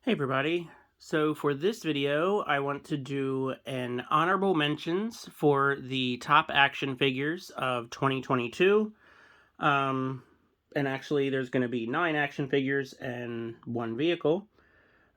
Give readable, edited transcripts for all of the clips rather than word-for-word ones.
Hey everybody. So for this video, I want to do an honorable mentions for the top action figures of 2022. Um, and actually there's going to be 9 action figures and 1 vehicle.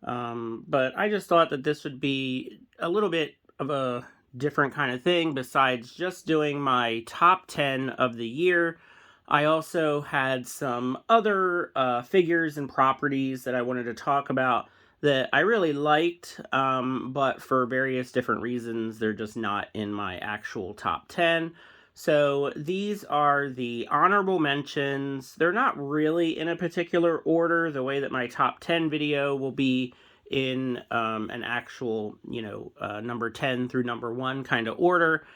But I just thought that this would be a little bit of a different kind of thing besides just doing my top 10 of the year. I also had some other figures and properties that I wanted to talk about that I really liked, but for various different reasons, they're just not in my actual top 10. So these are the honorable mentions. They're not really in a particular order, the way that my top 10 video will be in an actual, number 10 through number 1 kind of order.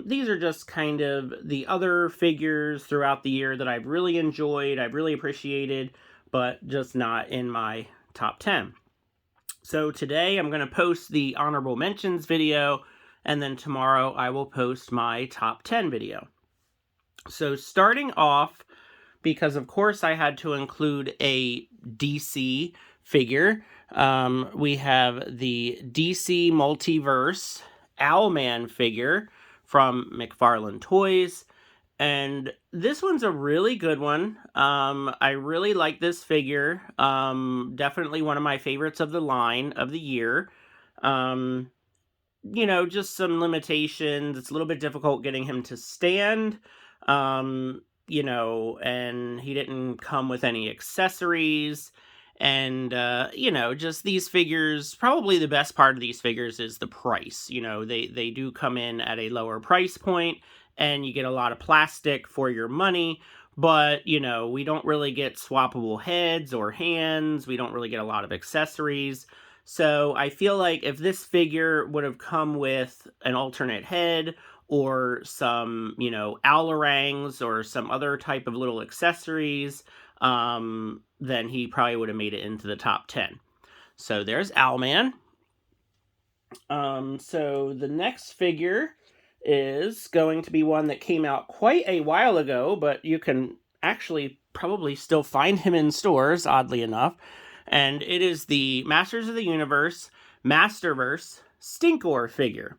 These are just kind of the other figures throughout the year that I've really enjoyed, I've really appreciated, but just not in my top 10. So today I'm going to post the honorable mentions video, and then tomorrow I will post my top 10 video. So starting off, because of course I had to include a DC figure, we have the DC Multiverse Owlman figure from McFarlane Toys. And this one's a really good one. I really like this figure. Definitely one of my favorites of the line of the year. Um, just some limitations. It's a little bit difficult getting him to stand. And he didn't come with any accessories. And, just these figures, probably the best part of these figures is the price. They do come in at a lower price point, and you get a lot of plastic for your money. But, we don't really get swappable heads or hands. We don't really get a lot of accessories. So I feel like if this figure would have come with an alternate head or some, owlerangs or some other type of little accessories, then he probably would have made it into the top 10. So there's Owlman. So the next figure is going to be one that came out quite a while ago, but you can actually probably still find him in stores, oddly enough. And it is the Masters of the Universe Masterverse Stinkor figure.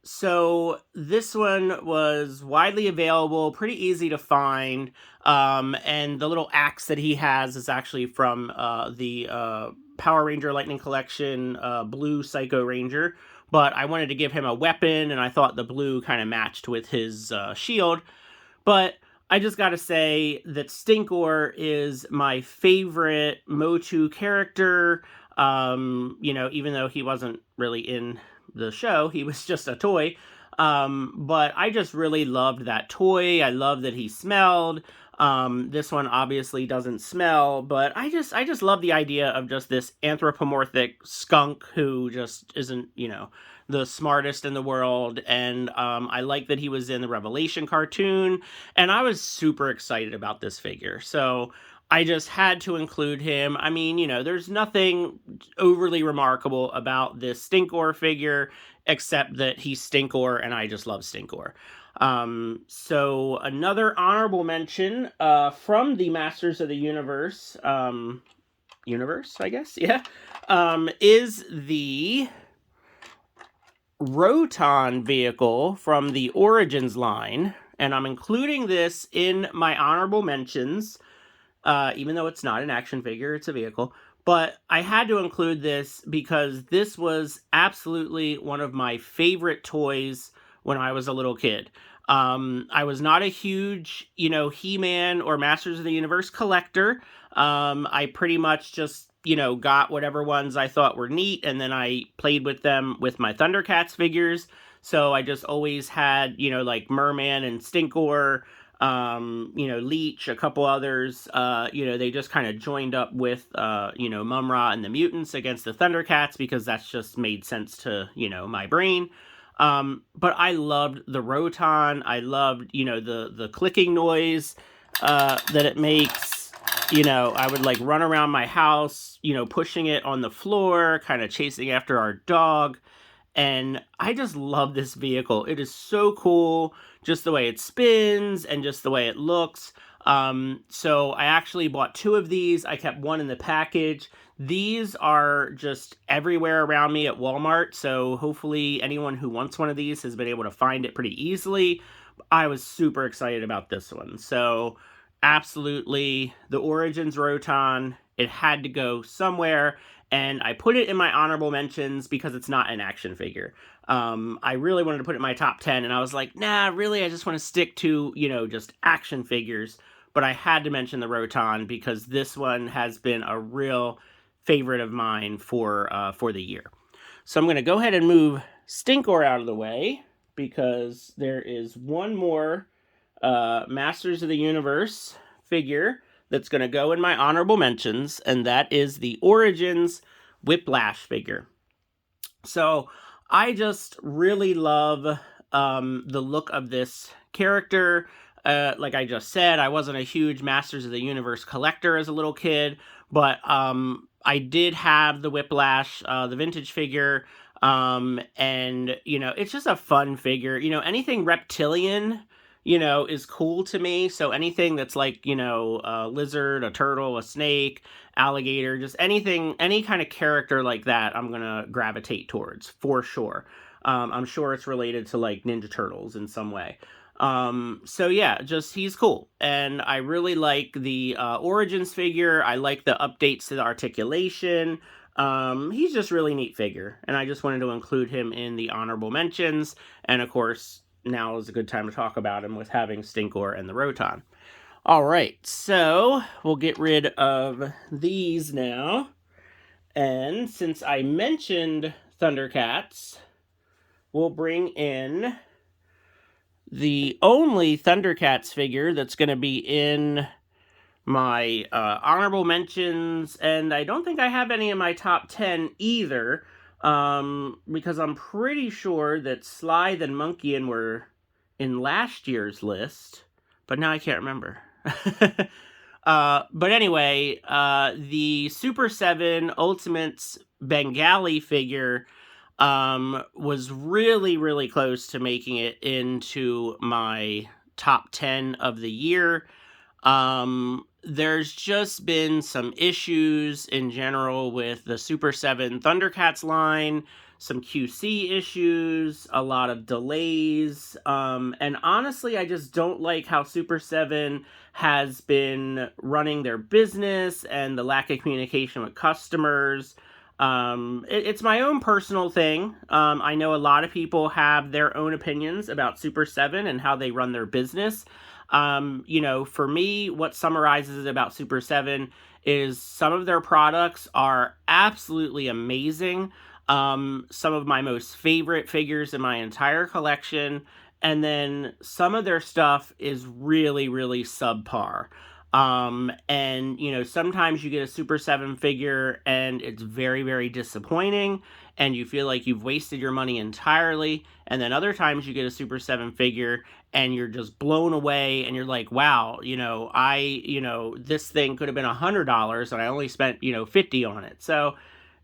So this one was widely available, pretty easy to find. And the little axe that he has is actually from the Power Ranger Lightning Collection Blue Psycho Ranger. But I wanted to give him a weapon, and I thought the blue kind of matched with his shield. But I just gotta say that Stinkor is my favorite MOTU character. Even though he wasn't really in the show, he was just a toy. But I just really loved that toy. I love that he smelled. This one obviously doesn't smell, but I just love the idea of just this anthropomorphic skunk who just isn't, the smartest in the world. And I like that he was in the Revelation cartoon, and I was super excited about this figure. So I just had to include him. I mean, there's nothing overly remarkable about this Stinkor figure except that he's Stinkor, and I just love Stinkor. So another honorable mention from the Masters of the Universe, I guess, yeah, is the Roton vehicle from the Origins line, and I'm including this in my honorable mentions, even though it's not an action figure, it's a vehicle. But I had to include this because this was absolutely one of my favorite toys when I was a little kid. I was not a huge, He-Man or Masters of the Universe collector. I pretty much just, got whatever ones I thought were neat, and then I played with them with my Thundercats figures. So I just always had, like Merman and Stinkor, Leech, a couple others. They just kind of joined up with, Mumra and the Mutants against the Thundercats because that's just made sense to, my brain. But I loved the Roton. I loved, the clicking noise that it makes. I would like run around my house, pushing it on the floor, kind of chasing after our dog. And I just love this vehicle. It is so cool, just the way it spins and just the way it looks. So I actually bought 2 of these. I kept one in the package. These are just everywhere around me at Walmart, so hopefully anyone who wants one of these has been able to find it pretty easily. I was super excited about this one. So absolutely, the Origins Roton, it had to go somewhere, and I put it in my honorable mentions because it's not an action figure. I really wanted to put it in my top 10, and I was like, nah, really, I just want to stick to, just action figures. But I had to mention the Roton because this one has been a real favorite of mine for the year. So I'm going to go ahead and move Stinkor out of the way because there is one more Masters of the Universe figure that's going to go in my honorable mentions, and that is the Origins Whiplash figure. So I just really love the look of this character. Like I just said, I wasn't a huge Masters of the Universe collector as a little kid, but I did have the Whiplash, the vintage figure, and, it's just a fun figure. Anything reptilian, is cool to me. So anything that's like, a lizard, a turtle, a snake, alligator, just anything, any kind of character like that, I'm gonna gravitate towards for sure. I'm sure it's related to like Ninja Turtles in some way. So yeah, just he's cool, and I really like the Origins figure. I like the updates to the articulation. He's just really neat figure, and I just wanted to include him in the honorable mentions. And of course, now is a good time to talk about him with having Stinkor and the Roton. All right, so we'll get rid of these now. And since I mentioned Thundercats, we'll bring in the only Thundercats figure that's going to be in my honorable mentions, and I don't think I have any in my top 10 either, because I'm pretty sure that Slythe and Monkeyin were in last year's list, but now I can't remember. But anyway, the Super7 Ultimates Bengali figure was really, really close to making it into my top 10 of the year. There's just been some issues in general with the Super7 Thundercats line, some QC issues, a lot of delays, and honestly, I just don't like how Super7 has been running their business and the lack of communication with customers. It's my own personal thing. I know a lot of people have their own opinions about Super7 and how they run their business. For me, what summarizes it about Super7 is some of their products are absolutely amazing. Some of my most favorite figures in my entire collection. And then some of their stuff is really, really subpar. And sometimes you get a Super7 figure and it's very, very disappointing and you feel like you've wasted your money entirely. And then other times you get a Super7 figure and you're just blown away and you're like, wow, this thing could have been $100 and I only spent, $50 on it. So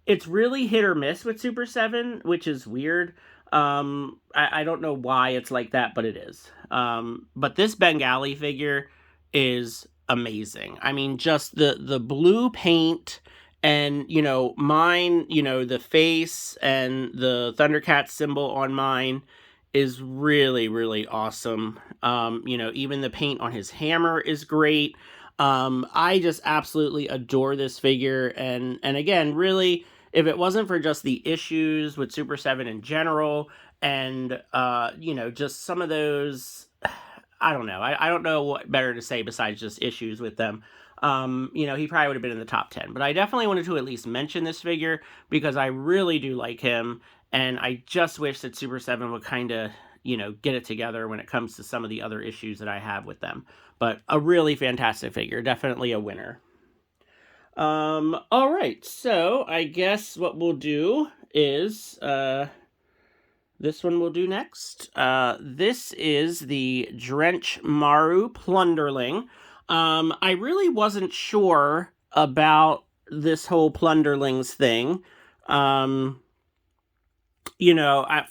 it's really hit or miss with Super7, which is weird. I don't know why it's like that, but it is. But this Bengali figure is amazing. I mean, just the blue paint and, mine, the face and the Thundercats symbol on mine is really, really awesome. Even the paint on his hammer is great. I just absolutely adore this figure. And again, really, if it wasn't for just the issues with Super7 in general and, just some of those, I don't know. I don't know what better to say besides just issues with them. He probably would have been in the top 10. But I definitely wanted to at least mention this figure because I really do like him. And I just wish that Super7 would kind of, get it together when it comes to some of the other issues that I have with them. But a really fantastic figure. Definitely a winner. All right. So I guess what we'll do is... this one we'll do next. This is the Drench Maru Plunderling. I really wasn't sure about this whole Plunderlings thing. At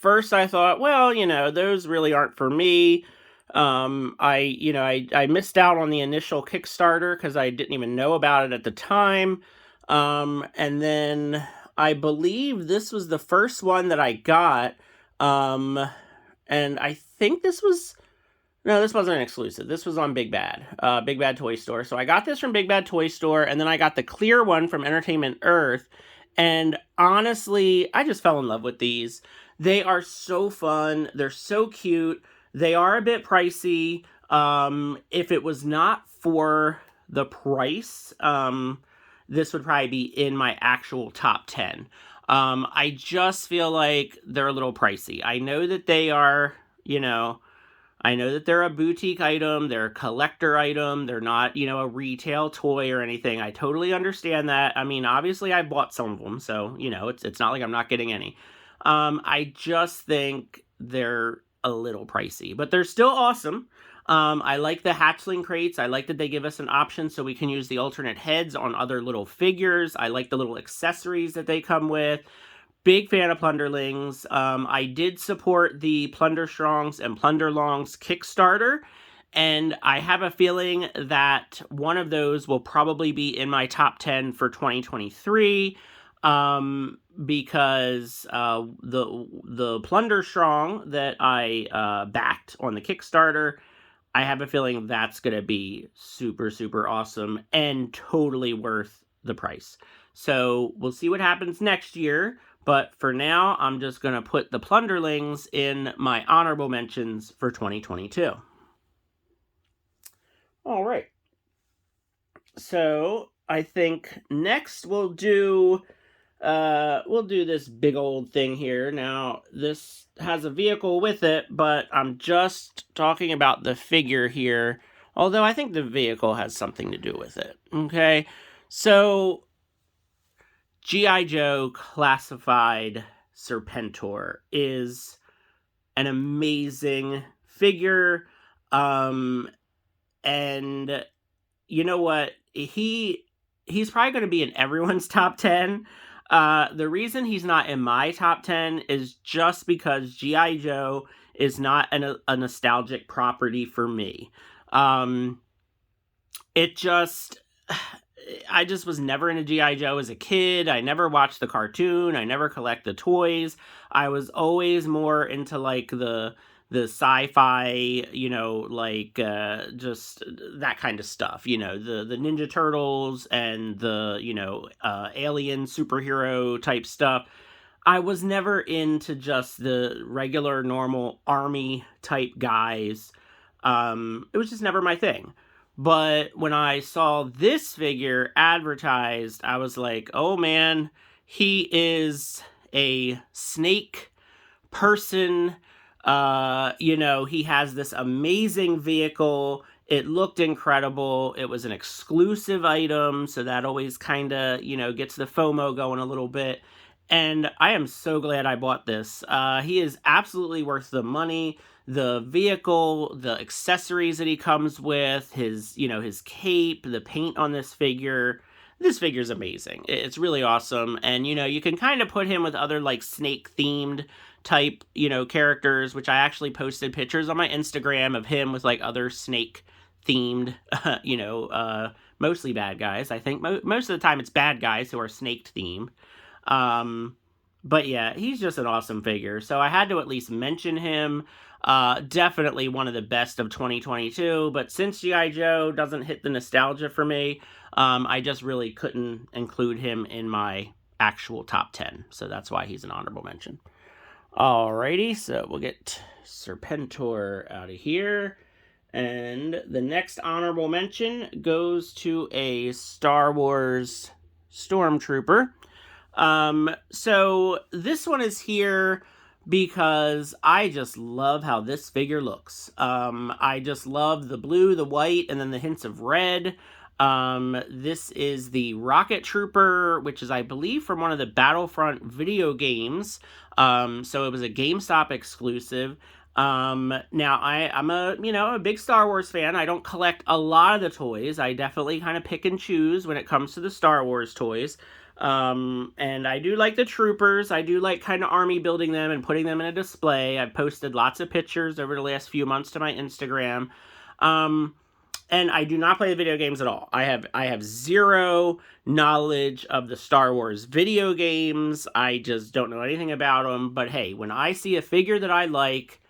first I thought, well, those really aren't for me. I missed out on the initial Kickstarter because I didn't even know about it at the time. And then I believe this was the first one that I got. And I think this wasn't an exclusive. This was on Big Bad Toy Store. So I got this from Big Bad Toy Store, and then I got the clear one from Entertainment Earth. And honestly, I just fell in love with these. They are so fun. They're so cute. They are a bit pricey. If it was not for the price, this would probably be in my actual top 10. I just feel like they're a little pricey. I know that they are, I know that they're a boutique item, they're a collector item, they're not, a retail toy or anything. I totally understand that. I mean, obviously I bought some of them, so, it's not like I'm not getting any. I just think they're a little pricey, but they're still awesome. I like the hatchling crates. I like that they give us an option so we can use the alternate heads on other little figures. I like the little accessories that they come with. Big fan of Plunderlings. I did support the Plunderstrongs and Plunderlongs Kickstarter, and I have a feeling that one of those will probably be in my top 10 for 2023, because the Plunderstrong that I backed on the Kickstarter, I have a feeling that's going to be super, super awesome and totally worth the price. So we'll see what happens next year. But for now, I'm just going to put the Plunderlings in my honorable mentions for 2022. All right. So I think next we'll do this big old thing here. Now, this has a vehicle with it, but I'm just talking about the figure here. Although I think the vehicle has something to do with it. Okay. So G.I. Joe Classified Serpentor is an amazing figure. And you know what? He's probably going to be in everyone's top 10. The reason he's not in my top 10 is just because G.I. Joe is not a nostalgic property for me. I just was never into G.I. Joe as a kid. I never watched the cartoon. I never collect the toys. I was always more into like the sci-fi, just that kind of stuff, the Ninja Turtles and the, alien superhero type stuff. I was never into just the regular, normal army type guys. It was just never my thing. But when I saw this figure advertised, I was like, oh man, he is a snake person. He has this amazing vehicle. It looked incredible. It was an exclusive item, so that always kind of, gets the FOMO going a little bit. And I am so glad I bought this. He is absolutely worth the money. The vehicle, the accessories that he comes with, his cape, the paint on this figure's amazing. It's really awesome. And, you can kind of put him with other, like, snake-themed type, characters, which I actually posted pictures on my Instagram of him with, like, other snake-themed, mostly bad guys. I think most of the time it's bad guys who are snake-themed. But yeah, he's just an awesome figure. So I had to at least mention him. Definitely one of the best of 2022, but since G.I. Joe doesn't hit the nostalgia for me, I just really couldn't include him in my actual top 10, so that's why he's an honorable mention. Alrighty, so we'll get Serpentor out of here, and the next honorable mention goes to a Star Wars Stormtrooper. So this one is here because I just love how this figure looks. I just love the blue, the white, and then the hints of red. This is the Rocket Trooper, which is, I believe, from one of the Battlefront video games. So it was a GameStop exclusive. Now I'm a big Star Wars fan. I don't collect a lot of the toys. I definitely kind of pick and choose when it comes to the Star Wars toys. And I do like the troopers. I do like kind of army building them and putting them in a display. I've posted lots of pictures over the last few months to my Instagram. And I do not play the video games at all. I have zero knowledge of the Star Wars video games. I just don't know anything about them. But hey, when I see a figure that I like,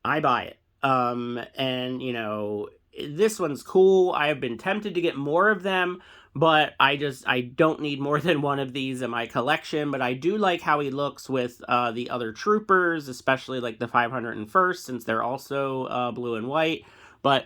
I buy it. And this one's cool. I have been tempted to get more of them, but I don't need more than one of these in my collection. But I do like how he looks with the other troopers, especially like the 501st, since they're also blue and white. But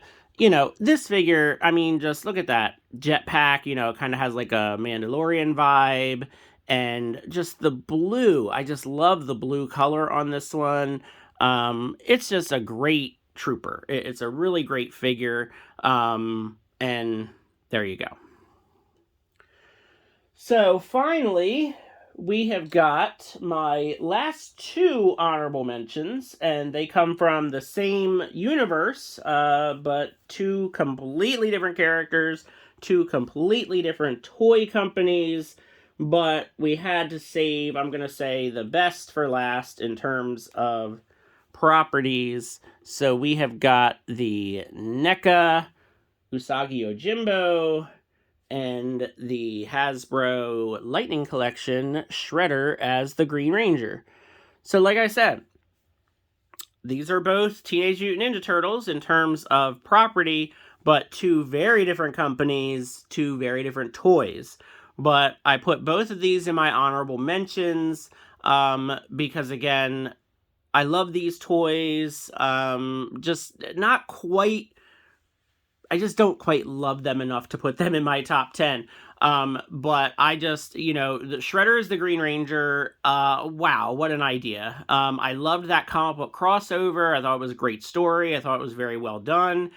this figure, I mean, just look at that jetpack. It kind of has like a Mandalorian vibe. And just the blue, I just love the blue color on this one. It's just a great trooper. It's a really great figure. And there you go. So finally, we have got my last two honorable mentions, and they come from the same universe, but two completely different characters, two completely different toy companies, but we had to save, I'm going to say, the best for last in terms of properties. So we have got the NECA Usagi Yojimbo and the Hasbro Lightning Collection Shredder as the Green Ranger. So like I said, these are both Teenage Mutant Ninja Turtles in terms of property, but two very different companies, two very different toys. But I put both of these in my honorable mentions because, again, I love these toys. Just not quite... I just don't quite love them enough to put them in my top 10. But I just, the Shredder is the Green Ranger. Wow, what an idea. I loved that comic book crossover. I thought it was a great story. I thought it was very well done.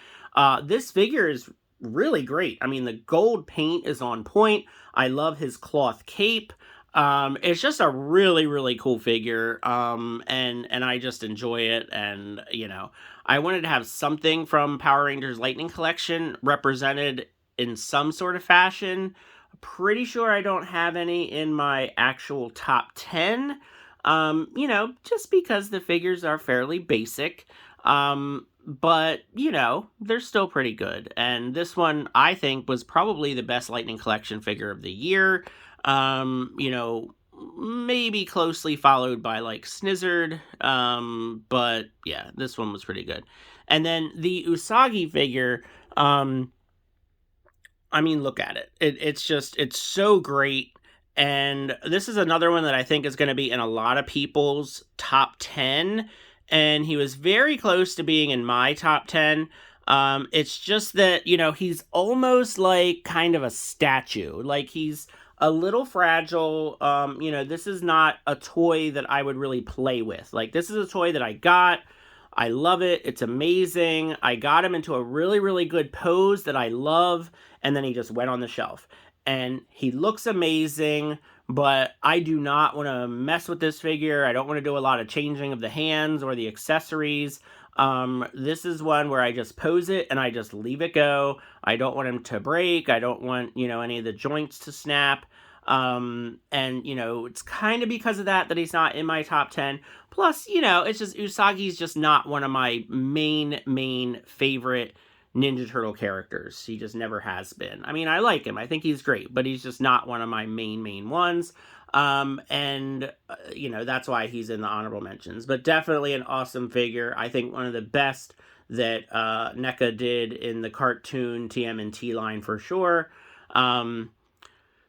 This figure is really great. I mean, the gold paint is on point. I love his cloth cape. It's just a really, really cool figure. And I just enjoy it. And, I wanted to have something from Power Rangers Lightning Collection represented in some sort of fashion. Pretty sure I don't have any in my actual top 10. Just because the figures are fairly basic. But, they're still pretty good. And this one, I think, was probably the best Lightning Collection figure of the year. Maybe closely followed by like Snizzard, but yeah, this one was pretty good. And then the Usagi figure, I mean, look at it. It's so great. And this is another one that I think is going to be in a lot of people's top 10. And he was very close to being in my top 10. It's just that, he's almost like kind of a statue. Like he's a little fragile. This is not a toy that I would really play with. Like, this is a toy that I got. I love it. It's amazing. I got him into a really, really good pose that I love, and then he just went on the shelf. And he looks amazing, but I do not want to mess with this figure. I don't want to do a lot of changing of the hands or the accessories. This is one where I just pose it and I just leave it go. I don't want him to break. I don't want, any of the joints to snap. And, it's kind of because of that he's not in my top 10. Plus, it's just Usagi's just not one of my main favorite Ninja Turtle characters. He just never has been. I mean, I like him. I think he's great, but he's just not one of my main ones. That's why he's in the honorable mentions. But definitely an awesome figure. I think one of the best that NECA did in the cartoon TMNT line for sure.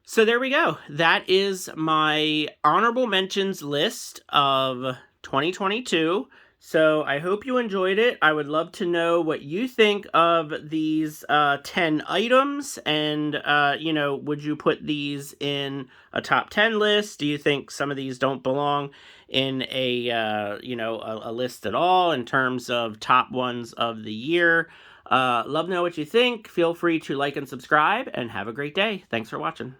So there we go. That is my honorable mentions list of 2022. So I hope you enjoyed it. I would love to know what you think of these 10 items. And, would you put these in a top 10 list? Do you think some of these don't belong in a list at all in terms of top ones of the year? Love to know what you think. Feel free to like and subscribe, and have a great day. Thanks for watching.